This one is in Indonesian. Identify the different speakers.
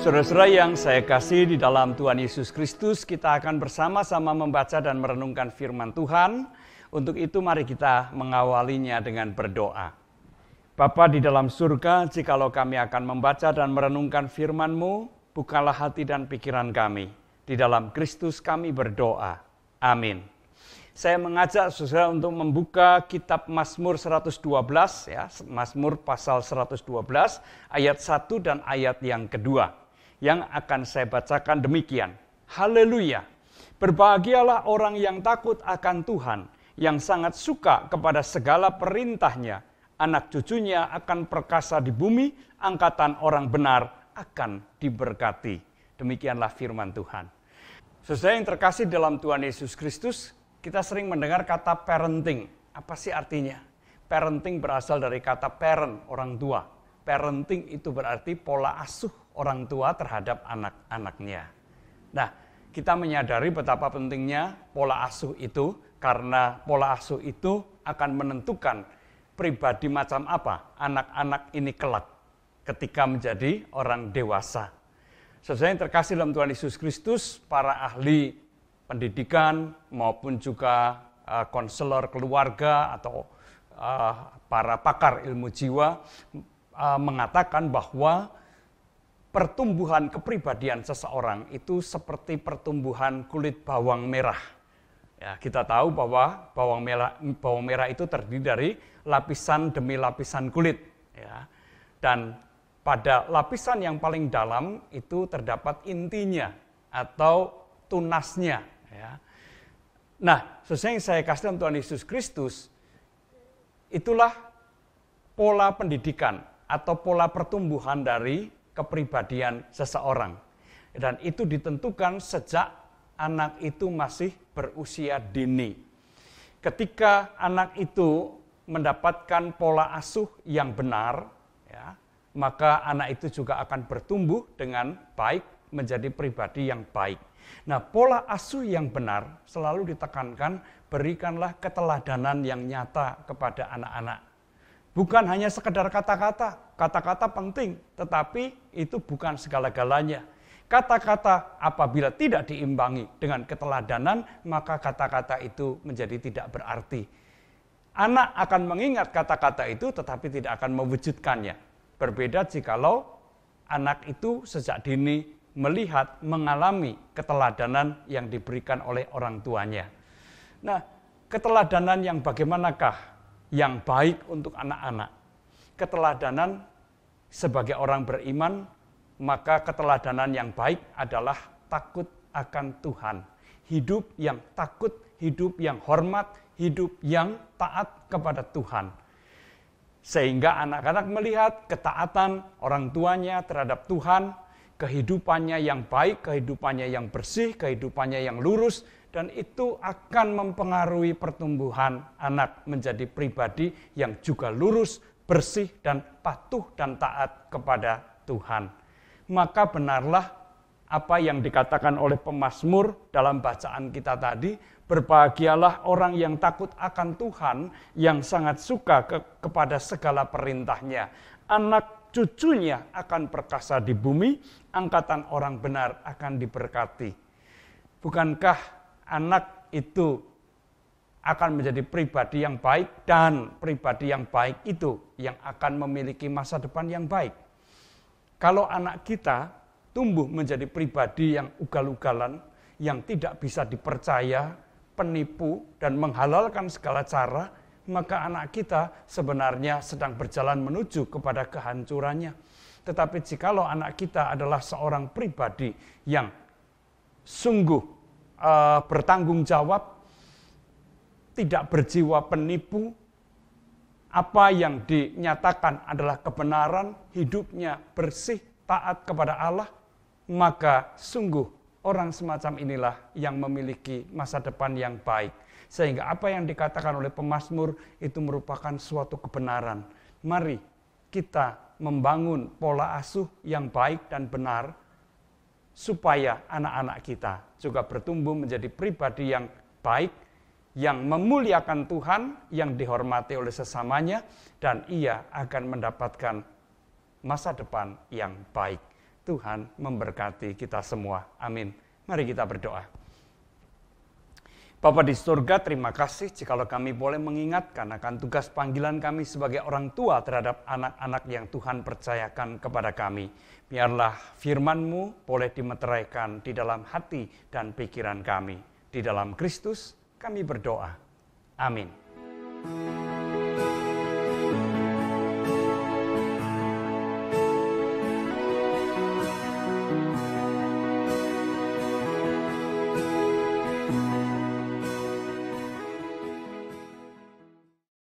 Speaker 1: Saudara-saudara yang saya kasih di dalam Tuhan Yesus Kristus, kita akan bersama-sama membaca dan merenungkan firman Tuhan. Untuk itu mari kita mengawalinya dengan berdoa. Bapa di dalam surga, jikalau kami akan membaca dan merenungkan firman-Mu, bukalah hati dan pikiran kami. Di dalam Kristus kami berdoa. Amin. Saya mengajak saudara untuk membuka kitab Mazmur 112, ya, Mazmur pasal 112, ayat 1 dan ayat yang kedua. Yang akan saya bacakan demikian. Haleluya. Berbahagialah orang yang takut akan Tuhan, yang sangat suka kepada segala perintahnya. Anak cucunya akan perkasa di bumi, angkatan orang benar akan diberkati. Demikianlah firman Tuhan. Saudara yang terkasih dalam Tuhan Yesus Kristus, kita sering mendengar kata parenting. Apa sih artinya? Parenting berasal dari kata parent, orang tua. Parenting itu berarti pola asuh orang tua terhadap anak-anaknya. Nah, kita menyadari betapa pentingnya pola asuh itu, karena pola asuh itu akan menentukan pribadi macam apa anak-anak ini kelak ketika menjadi orang dewasa. Saudara yang terkasih dalam Tuhan Yesus Kristus, para ahli pendidikan maupun juga konselor keluarga atau para pakar ilmu jiwa mengatakan bahwa pertumbuhan kepribadian seseorang itu seperti pertumbuhan kulit bawang merah. Ya, kita tahu bahwa bawang merah itu terdiri dari lapisan demi lapisan kulit. Ya. Dan pada lapisan yang paling dalam itu terdapat intinya atau tunasnya. Ya. Nah, sesuai yang saya kasih dalam Tuhan Yesus Kristus, itulah pola pendidikan atau pola pertumbuhan dari kepribadian seseorang. Dan itu ditentukan sejak anak itu masih berusia dini. Ketika anak itu mendapatkan pola asuh yang benar, ya, maka anak itu juga akan bertumbuh dengan baik menjadi pribadi yang baik. Nah, pola asuh yang benar selalu ditekankan, berikanlah keteladanan yang nyata kepada anak-anak. Bukan hanya sekedar kata-kata, kata-kata penting, tetapi itu bukan segala-galanya. Kata-kata apabila tidak diimbangi dengan keteladanan, maka kata-kata itu menjadi tidak berarti. Anak akan mengingat kata-kata itu, tetapi tidak akan mewujudkannya. Berbeda jikalau anak itu sejak dini melihat, mengalami keteladanan yang diberikan oleh orang tuanya. Nah, keteladanan yang bagaimanakah yang baik untuk anak-anak? Keteladanan sebagai orang beriman, maka keteladanan yang baik adalah takut akan Tuhan. Hidup yang takut, hidup yang hormat, hidup yang taat kepada Tuhan. Sehingga anak-anak melihat ketaatan orang tuanya terhadap Tuhan, kehidupannya yang baik, kehidupannya yang bersih, kehidupannya yang lurus, dan itu akan mempengaruhi pertumbuhan anak menjadi pribadi yang juga lurus, bersih, dan patuh dan taat kepada Tuhan. Maka benarlah apa yang dikatakan oleh pemazmur dalam bacaan kita tadi, berbahagialah orang yang takut akan Tuhan, yang sangat suka kepada segala perintahnya. Anak cucunya akan perkasa di bumi, angkatan orang benar akan diberkati. Bukankah anak itu akan menjadi pribadi yang baik, dan pribadi yang baik itu yang akan memiliki masa depan yang baik. Kalau anak kita tumbuh menjadi pribadi yang ugal-ugalan, yang tidak bisa dipercaya, penipu, dan menghalalkan segala cara, maka anak kita sebenarnya sedang berjalan menuju kepada kehancurannya. Tetapi jikalau anak kita adalah seorang pribadi yang sungguh bertanggung jawab, tidak berjiwa penipu, apa yang dinyatakan adalah kebenaran, hidupnya bersih, taat kepada Allah, maka sungguh orang semacam inilah yang memiliki masa depan yang baik. Sehingga apa yang dikatakan oleh pemazmur itu merupakan suatu kebenaran. Mari kita membangun pola asuh yang baik dan benar, supaya anak-anak kita juga bertumbuh menjadi pribadi yang baik, yang memuliakan Tuhan, yang dihormati oleh sesamanya, dan ia akan mendapatkan masa depan yang baik. Tuhan memberkati kita semua. Amin. Mari kita berdoa. Bapa di surga, terima kasih jikalau kami boleh mengingatkan akan tugas panggilan kami sebagai orang tua terhadap anak-anak yang Tuhan percayakan kepada kami. Biarlah firman-Mu boleh dimeteraikan di dalam hati dan pikiran kami. Di dalam Kristus kami berdoa. Amin.